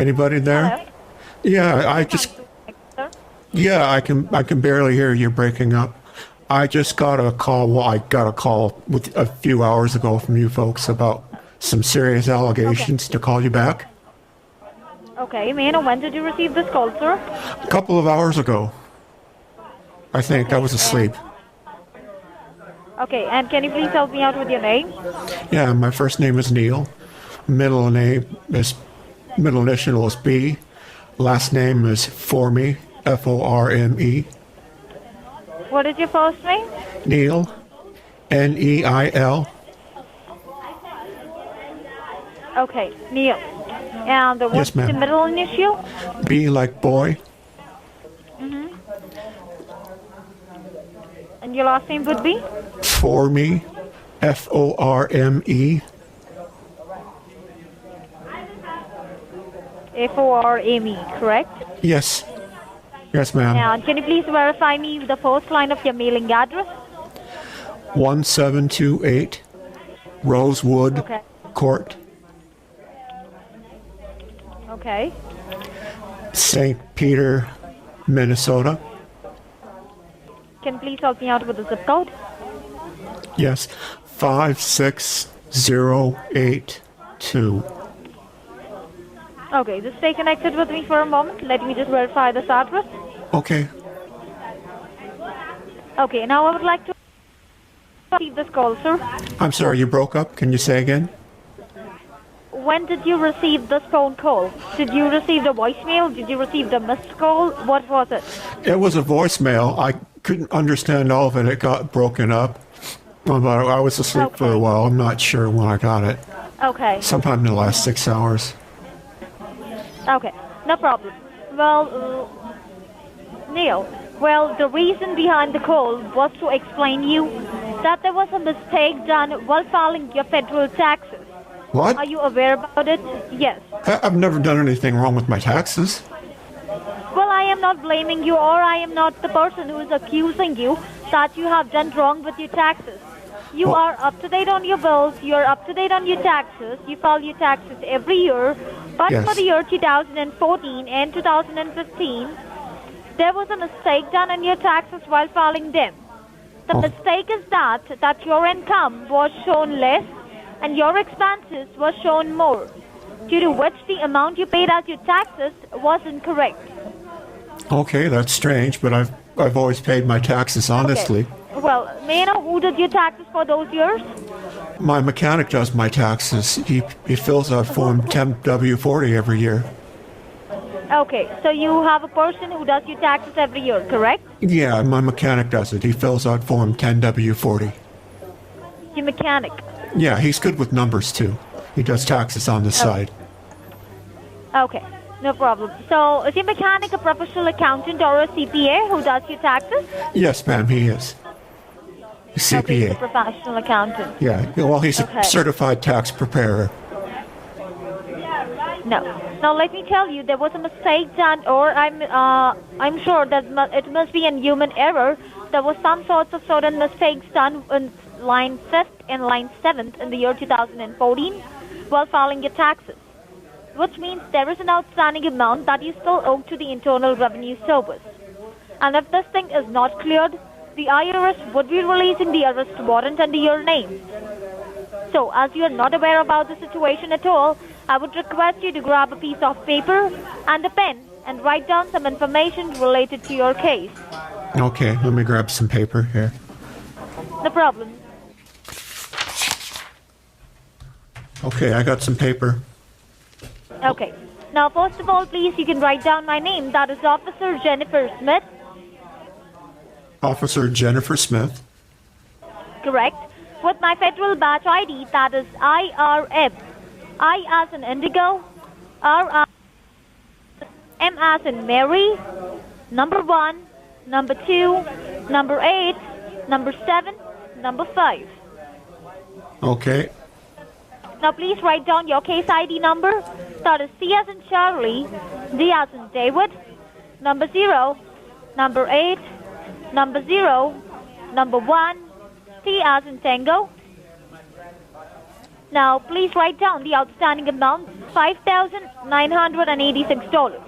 Anybody there? Hello. Yeah, Who am I I trying just to sir? yeah, I can barely hear you breaking up. I just got a call. Well, I got a call with a few hours ago from you folks about some serious Okay. allegations to call you back. Okay, may I know when did you receive this call, sir? A couple of hours ago, I think I Okay, was asleep. and can you please help me out with your name? Yeah, my first name is Neil. Middle name is middle initial is B. Last name is Forme, Forme. What is your first name? Neil, Neil. Okay, Neil. And what's Yes, the ma'am. middle initial? B like boy. And your last name would be? Forme, Forme. Forme, correct? Yes. Yes, ma'am. And can you please verify me the first line of your mailing address? 1728 Rosewood Okay. Court, Okay. St. Peter, Minnesota. Can you please help me out with the zip code? Yes. 56082. Okay, just stay connected with me for a moment. Let me just verify this address. Okay. Okay, now I would like to receive this call, sir. I'm sorry, you broke up. Can you say again? When did you receive this phone call? Did you receive the voicemail? Did you receive the missed call? What was it? It was a voicemail. I couldn't understand all of it. It got broken up. But I was asleep for a Okay. while. I'm not sure when I got it. Okay. Sometime in the last 6 hours. Okay, no problem. Well, Neil, the reason behind the call was to explain you that there was a mistake done while filing your federal taxes. What? Are you aware about it? Yes. I've never done anything wrong with my taxes. Well, I am not blaming you, or I am not the person who is accusing you that you have done wrong with your taxes. You Well- are up to date on your bills, you're up to date on your taxes, you file your taxes every year, but Yes. for the year 2014 and 2015, there was a mistake done in your taxes while filing them. The Oh. mistake is that your income was shown less and your expenses were shown more, due to which the amount you paid as your taxes was incorrect. Okay, that's strange, but I've always paid my taxes honestly. Okay. Well, may I know who did your taxes for those years? My mechanic does my taxes. He fills out Form 10W40 every year. Okay, so you have a person who does your taxes every year, correct? Yeah, my mechanic does it. He fills out Form 10W40. Your mechanic. Yeah, he's good with numbers too. He does taxes on the side. Okay, no problem. So is your mechanic a professional accountant or a CPA who does your taxes? Yes, ma'am, he is. Okay, CPA. he's a professional accountant. Yeah, well, he's Okay. a certified tax preparer. No. Now let me tell you, there was a mistake done, or I'm sure that it must be a human error. There was some sorts of certain mistakes done in line 5th and line 7th in the year 2014 while filing your taxes, which means there is an outstanding amount that you still owe to the Internal Revenue Service. And if this thing is not cleared, the IRS would be releasing the arrest warrant under your name. So, as you are not aware about the situation at all, I would request you to grab a piece of paper and a pen and write down some information related to your case. Okay, let me grab some paper here. No problem. Okay, I got some paper. Okay. Now, first of all, please, you can write down my name. That is Officer Jennifer Smith. Officer Jennifer Smith. Correct. With my federal badge ID, that is IRM. I as in Indigo, R as M as in Mary, number 1, number 2, number 8, number 7, number 5. Okay, Now please write down your case ID number. That is C as in Charlie, D as in David, number 0, number 8, number 0, number 1, T as in Tango. Now, please write down the outstanding amount, $5,986.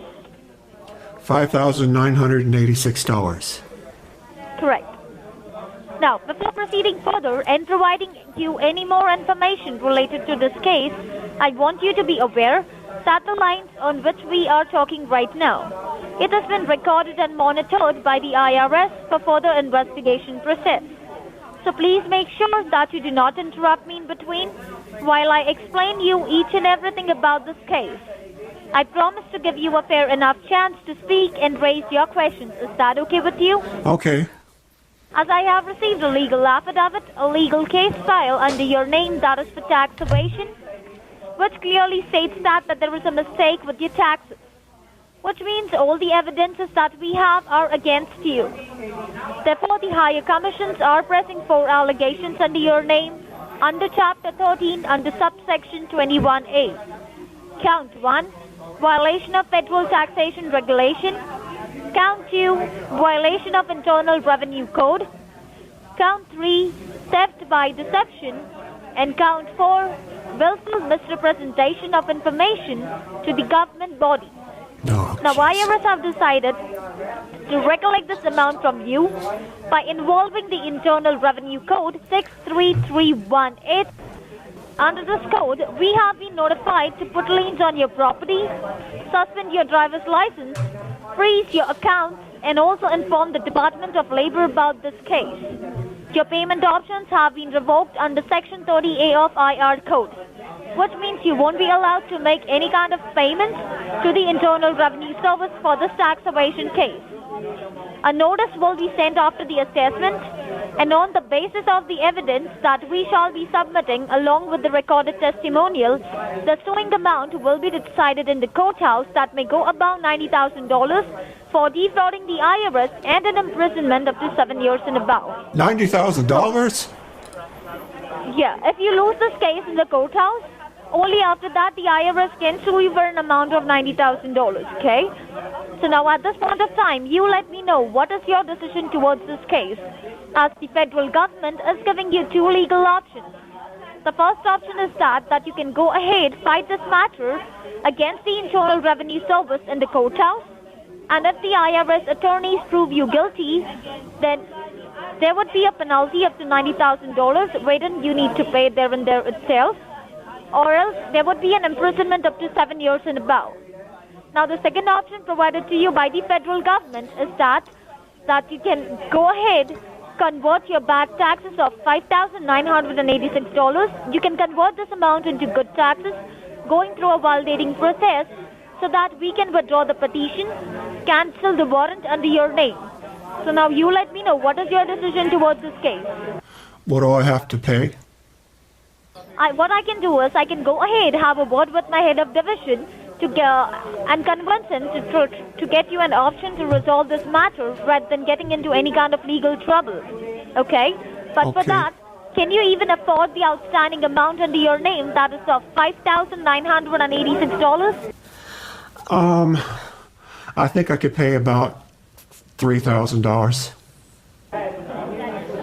$5,986. Correct. Now, before proceeding further and providing you any more information related to this case, I want you to be aware that the lines on which we are talking right now, it has been recorded and monitored by the IRS for further investigation process. So please make sure that you do not interrupt me in between while I explain you each and everything about this case. I promise to give you a fair enough chance to speak and raise your questions. Is that okay with you? Okay. As I have received a legal affidavit, a legal case file under your name that is for tax evasion, which clearly states that there is a mistake with your taxes, which means all the evidences that we have are against you. Therefore, the higher commissions are pressing 4 allegations under your name under Chapter 13 under subsection 21A. Count 1, violation of federal taxation regulation. Count 2, violation of Internal Revenue Code. Count 3, theft by deception. And count 4, willful misrepresentation of information to the government body. Oh, Now, jeez. IRS have decided to recollect this amount from you by involving the Internal Revenue Code 63318. Under this code, we have been notified to put liens on your property, suspend your driver's license, freeze your accounts, and also inform the Department of Labor about this case. Your payment options have been revoked under Section 30A of IR Code, which means you won't be allowed to make any kind of payments to the Internal Revenue Service for this tax evasion case. A notice will be sent after the assessment, and on the basis of the evidence that we shall be submitting along with the recorded testimonial, the suing amount will be decided in the courthouse that may go above $90,000 for defrauding the IRS and an imprisonment up to 7 years and above. $90,000? Yeah, if you lose this case in the courthouse, only after that the IRS can sue you for an amount of $90,000, okay? So now at this point of time, you let me know what is your decision towards this case, as the federal government is giving you 2 legal options. The first option is that you can go ahead, fight this matter against the Internal Revenue Service in the courthouse, and if the IRS attorneys prove you guilty, then there would be a penalty up to $90,000 wherein you need to pay there and there itself, or else there would be an imprisonment up to 7 years and above. Now, the second option provided to you by the federal government is that you can go ahead, convert your back taxes of $5,986. You can convert this amount into good taxes, going through a validating process so that we can withdraw the petition, cancel the warrant under your name. So now you let me know what is your decision towards this case. What do I have to pay? What I can do is I can go ahead, have a word with my head of division and convince him to get you an option to resolve this matter rather than getting into any kind of legal trouble. Okay? But for Okay. that, can you even afford the outstanding amount under your name, that is of $5,986? I think I could pay about $3,000.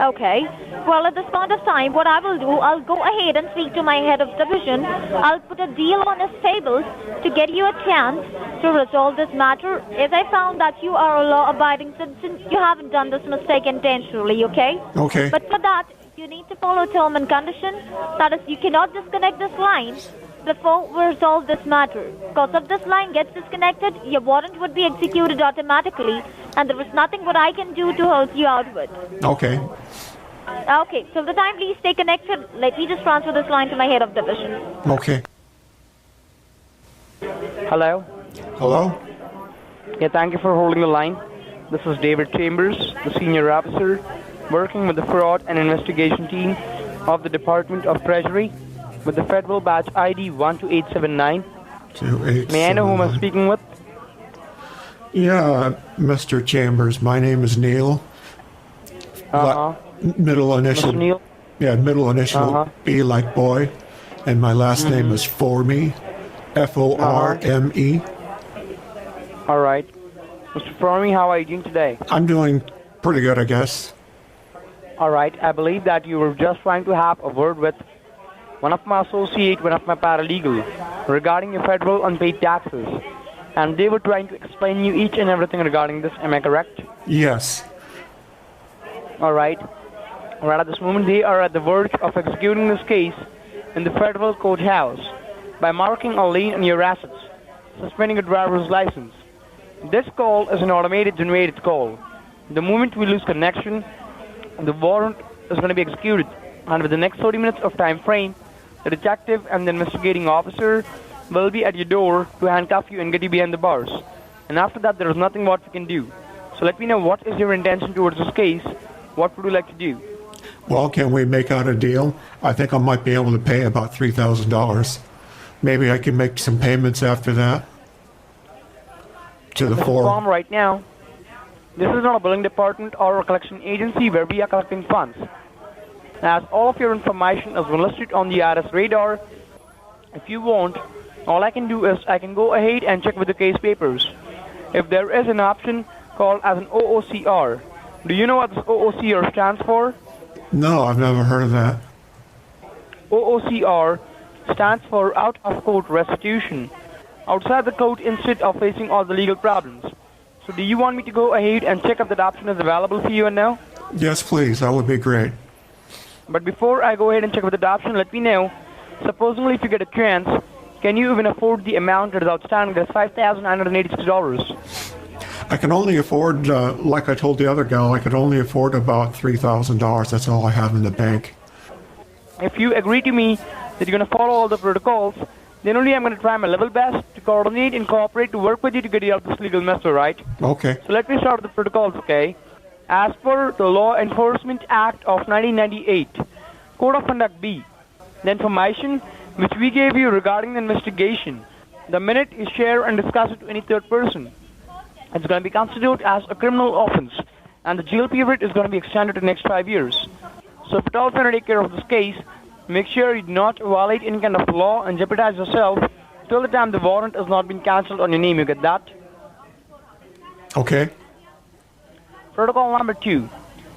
Okay. Well, at this point of time, what I will do, I'll go ahead and speak to my head of division. I'll put a deal on his table to get you a chance to resolve this matter. As I found that you are a law-abiding citizen, you haven't done this mistake intentionally, okay? Okay. But for that, you need to follow term and condition. That is, you cannot disconnect this line before we resolve this matter. Because if this line gets disconnected, your warrant would be executed automatically, and there is nothing what I can do to help you out with. Okay. Okay, till the time, please stay connected. Let me just transfer this line to my head of division. Okay. Hello. Hello? Yeah, thank you for holding the line. This is David Chambers, the senior officer working with the fraud and investigation team of the Department of Treasury with the federal batch ID 12879. 2879. May I know who I'm speaking with? Yeah, Mr. Chambers. My name is Neil. Middle initial. Mr. Neil? Yeah, middle initial B like boy, and my last name is Forme, Forme. All right. Mr. Forme, how are you doing today? I'm doing pretty good, I guess. All right. I believe that you were just trying to have a word with one of my associate, one of my paralegal, regarding your federal unpaid taxes. And they were trying to explain you each and everything regarding this. Am I correct? Yes. All right. Right at this moment, they are at the verge of executing this case in the federal courthouse by marking a lien on your assets, suspending a driver's license. This call is an automated generated call. The moment we lose connection, the warrant is going to be executed, and within the next 30 minutes of time frame, the detective and the investigating officer will be at your door to handcuff you and get you behind the bars. And after that, there is nothing what we can do. So let me know, what is your intention towards this case? What would you like to do? Well, can we make out a deal? I think I might be able to pay about $3,000. Maybe I can make some payments after that to the Mr. four. Forme, right now, this is not a billing department or a collection agency where we are collecting funds. As all of your information has been listed on the IRS radar, if you want, all I can do is I can go ahead and check with the case papers. If there is an option called as an OOCR. Do you know what this OOCR stands for? No, I've never heard of that. OOCR stands for out of court restitution. Outside the court instead of facing all the legal problems. So do you want me to go ahead and check if that option is available for you and now? Yes, please. That would be great. But before I go ahead and check with the option, let me know, supposedly if you get a chance, can you even afford the amount that is outstanding? That's $5,986. I can only afford, like I told the other gal, I could only afford about $3,000. That's all I have in the bank. If you agree to me that you're going to follow all the protocols, then only I'm going to try my level best to coordinate and cooperate to work with you to get you out of this legal mess, all right? Okay. So let me start with the protocols, okay? As per the Law Enforcement Act of 1998, Code of Conduct B, the information which we gave you regarding the investigation, the minute you share and discuss it to any third person, it's going to be considered as a criminal offense, and the jail period is going to be extended to the next 5 years. So if at all going to take care of this case, make sure you do not violate any kind of law and jeopardize yourself till the time the warrant has not been cancelled on your name. You get that? Okay. Protocol number 2.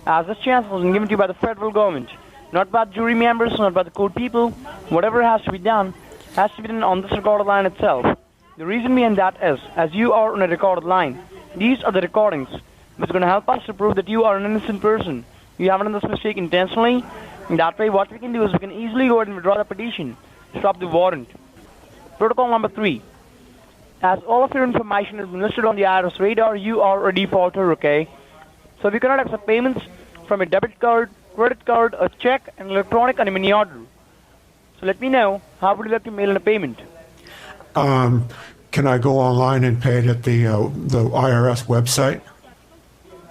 As this chance was given to you by the federal government, not by jury members, not by the court people, whatever has to be done on this recorded line itself. The reason behind that is, as you are on a recorded line, these are the recordings which are going to help us to prove that you are an innocent person. You haven't done this mistake intentionally. And that way, what we can do is we can easily go ahead and withdraw the petition, stop the warrant. Protocol number 3. As all of your information has been listed on the IRS radar, you are a defaulter, okay? So we cannot accept payments from a debit card, credit card, a check, an electronic, and a money order. So let me know, how would you like to mail in a payment? Can I go online and pay it at the IRS website?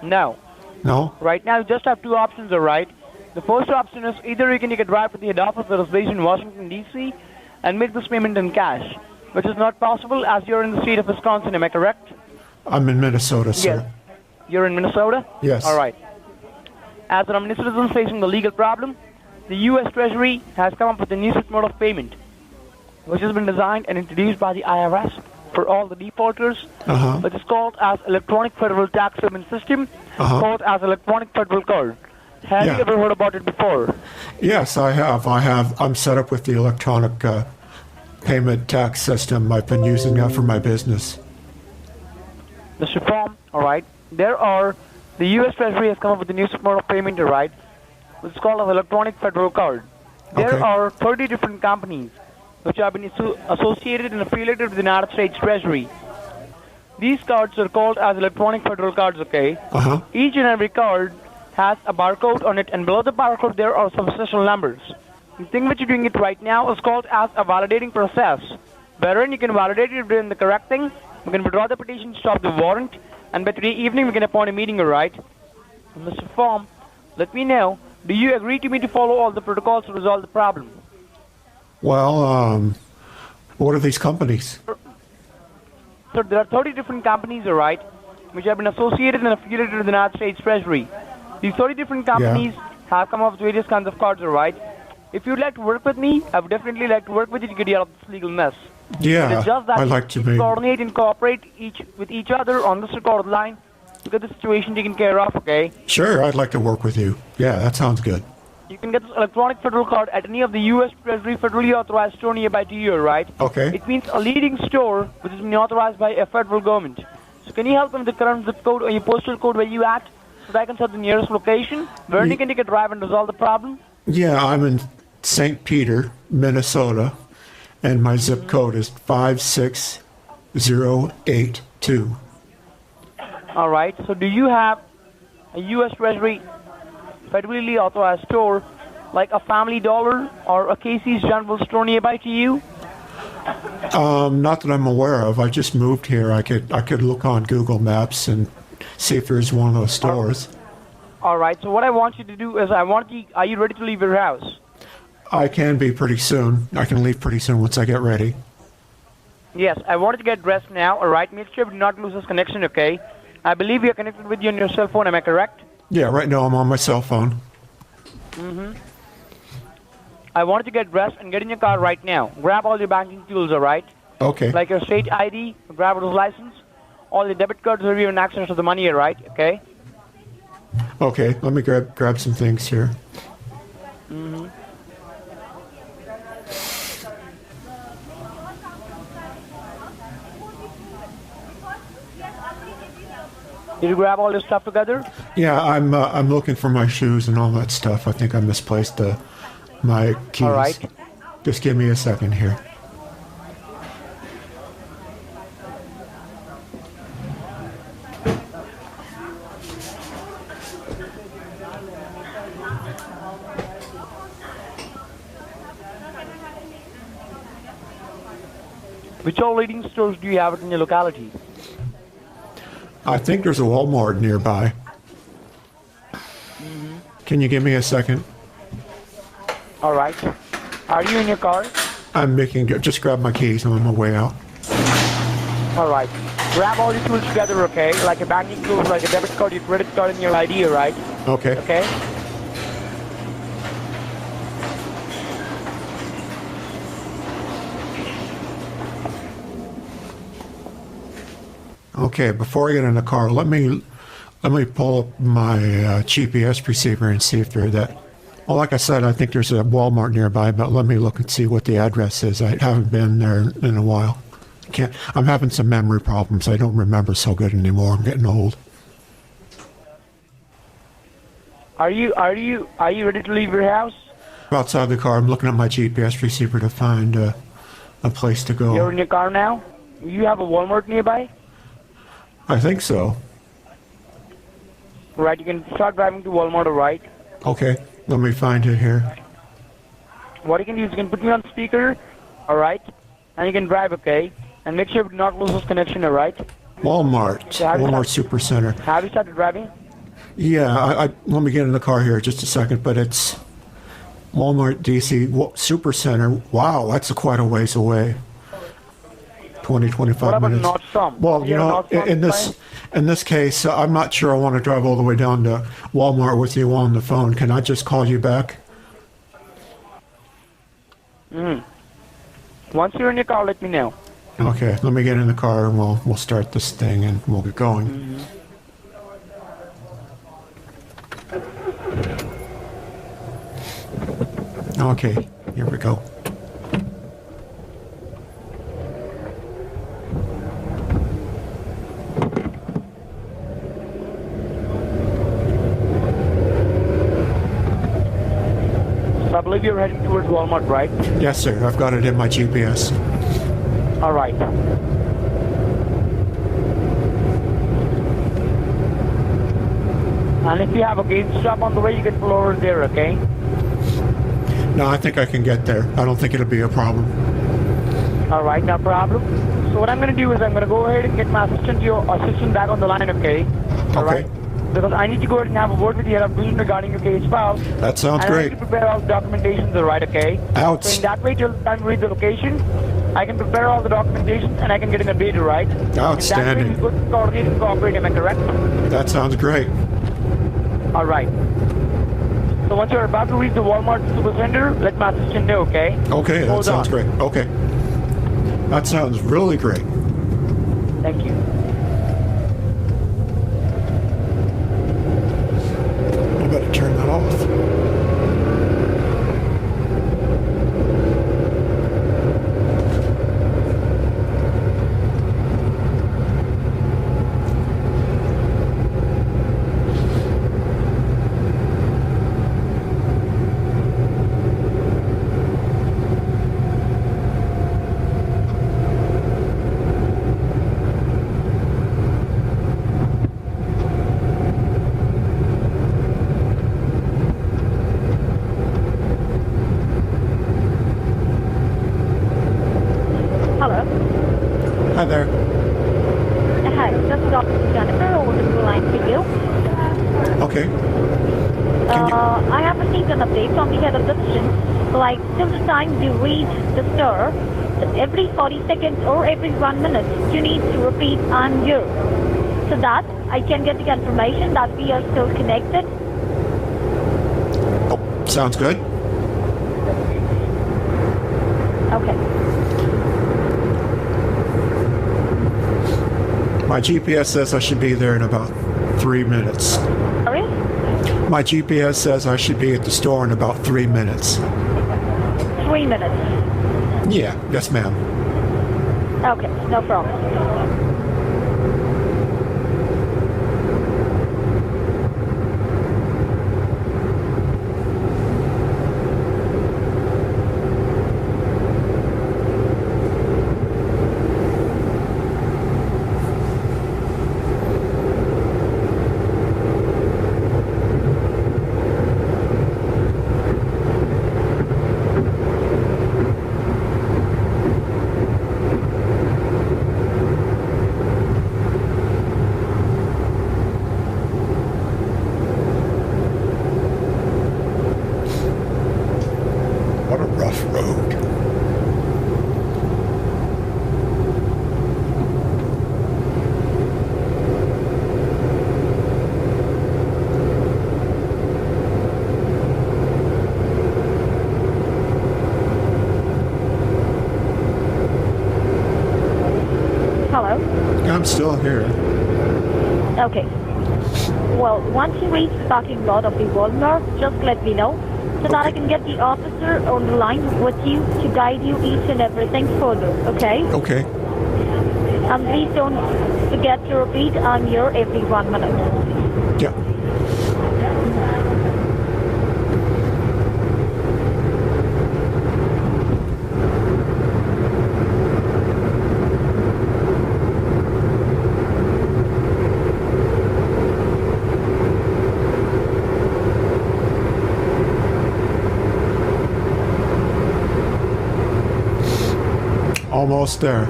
No. No? Right now, you just have two options, all right? The first option is either you can take a drive to the head office that is based in Washington, D.C. and make this payment in cash, which is not possible as you're in the state of Wisconsin. Am I correct? I'm in Minnesota, sir. Yes. You're in Minnesota? Yes. All right. As an omni citizen facing the legal problem, the U.S. Treasury has come up with a new mode of payment, which has been designed and introduced by the IRS for all the defaulters, which is called as Electronic Federal Tax Payment System, called as Electronic Federal Card. Have you ever heard about it before? Yes, I have. I'm set up with the electronic payment tax system. I've been using that for my business. Mr. Forme, all right. The U.S. Treasury has come up with a new mode of payment, all right, which is called an Electronic Federal Card. There are 30 different companies which have been associated and affiliated with the United States Treasury. These cards are called as Electronic Federal Cards, okay? Each and every card has a barcode on it, and below the barcode there are some special numbers. The thing which you're doing it right now is called as a validating process, wherein you can validate it if you're doing the correct thing, we can withdraw the petition, stop the warrant, and by today evening we can appoint a meeting, alright? Mr. Forme, let me know, do you agree to me to follow all the protocols to resolve the problem? Well, what are these companies? So there are 30 different companies, alright, which have been associated and affiliated with the United States Treasury. These 30 different companies have come up with various kinds of cards, alright? If you'd like to work with me, I would definitely like to work with you to get you out of this legal mess. Yeah, it's just that I'd like to be. Coordinate and cooperate with each other on this recorded line to get the situation taken care of, okay? Sure, I'd like to work with you. Yeah, that sounds good. You can get this electronic federal card at any of the U.S. Treasury federally authorized store nearby to you, right? Okay. It means a leading store which has been authorized by a federal government. So can you help me with the current zip code or your postal code where you at so that I can set the nearest location? Where you can take a drive and resolve the problem? Yeah, I'm in St. Peter, Minnesota, and my zip code is 56082. All right. So do you have a U.S. Treasury federally authorized store like a Family Dollar or a Casey's General store nearby to you? Not that I'm aware of. I just moved here. I could look on Google Maps and see if there's one of those stores. All right. So what I want you to do is are you ready to leave your house? I can be pretty soon. I can leave pretty soon once I get ready. Yes, I wanted to get dressed now. All right. Make sure we do not lose this connection, okay? I believe you're connected with you on your cell phone. Am I correct? Yeah, right now I'm on my cell phone. I wanted to get dressed and get in your car right now. Grab all your banking tools, all right? Okay. Like your state ID, driver's license, all your debit cards where you have access to the money, all right? Okay? Okay, let me grab some things here. Did you grab all your stuff together? Yeah, I'm looking for my shoes and all that stuff. I think I misplaced my keys. All right. Just give me a second here. Which all leading stores do you have in your locality? I think there's a Walmart nearby. Can you give me a second? All right. Are you in your car? Just grab my keys. I'm on my way out. All right. Grab all your tools together, okay? Like a banking tools, like a debit card, your credit card, and your ID, all right? Okay. Okay? Okay, before I get in the car, let me pull up my GPS receiver and see if they're that. Well, like I said, I think there's a Walmart nearby, but let me look and see what the address is. I haven't been there in a while. I'm having some memory problems. I don't remember so good anymore. I'm getting old. Are you ready to leave your house? Outside the car, I'm looking at my GPS receiver to find a place to go. You're in your car now? You have a Walmart nearby? I think so. Right, you can start driving to Walmart, all right? Okay, let me find it here. What you can do is you can put me on speaker, all right? And you can drive, okay? And make sure you do not lose this connection, all right? Walmart. Walmart Supercenter. Have you started driving? Yeah, let me get in the car here just a second, but it's Walmart DC Supercenter. Wow, that's quite a ways away. 20, 25 What about minutes. North Storm? Well, you know, in this case, I'm not sure I want to drive all the way down to Walmart with you on the phone. Can I just call you back? Once you're in your car, let me know. Okay, let me get in the car and we'll start this thing and we'll get going. Okay, here we go. So I believe you're heading towards Walmart, right? Yes, sir. I've got it in my GPS. All right. And if you have a gate stop on the way, you can pull over there, okay? No, I think I can get there. I don't think it'll be a problem. All right, no problem. So what I'm going to do is I'm going to go ahead and get my assistant back on the line, okay? All Okay. right? Because I need to go ahead and have a word with you regarding your case file. That sounds and great. I need to prepare all the documentations, all right, okay? Outs. So in that way, till the time we reach the location, I can prepare all the documentation and I can get an update, all right? Outstanding. In that way, we could coordinate and cooperate, am I correct? That sounds great. All right. So once you're about to reach the Walmart Supercenter, let my assistant know, okay? Okay, that Hold sounds on. great. Okay. That sounds really great. Thank you. I better turn that off. like till the time you reach the store, every 40 seconds or every 1 minute, you need to repeat "I'm here," so that I can get the confirmation that we are still connected. Oh, sounds good. Okay. My GPS says I should be there in about 3 minutes. Sorry? My GPS says I should be at the store in about 3 minutes. 3 minutes. Yeah, yes, ma'am. Okay, no problem. What a rough road. Hello? I'm still here. Okay. Well, once you reach the parking lot of the Walmart, just let me know so that I can get the officer on the line with you to guide you each and everything further, okay? Okay. And please don't forget to repeat "I'm here" every 1 minute. Yeah. Almost there.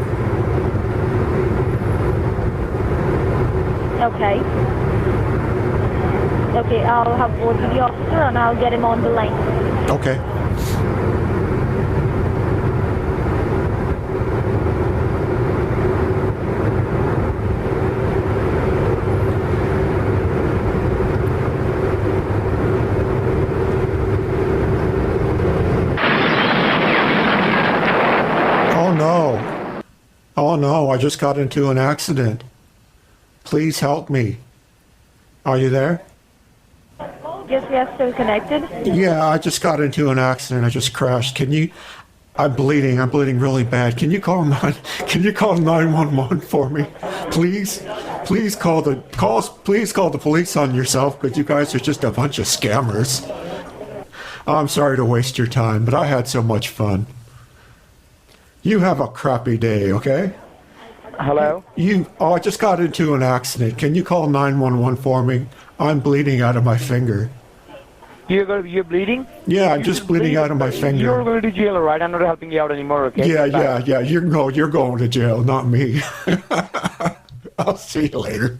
Okay. Okay, I'll have word with the officer and I'll get him on the line. Okay. Oh no. Oh no, I just got into an accident. Please help me. Are you there? Yes, we are still connected. Yeah, I just got into an accident. I just crashed. Can you? I'm bleeding. I'm bleeding really bad. Can you call 911 for me, please? Please call the police on yourself, because you guys are just a bunch of scammers. I'm sorry to waste your time, but I had so much fun. You have a crappy day, okay? Hello? I just got into an accident. Can you call 911 for me? I'm bleeding out of my finger. You're bleeding? Yeah, I'm just bleeding out of my You're finger. going to jail, right? I'm not helping you out anymore, okay? Yeah, Bye. yeah. You're going to jail, not me. I'll see you later.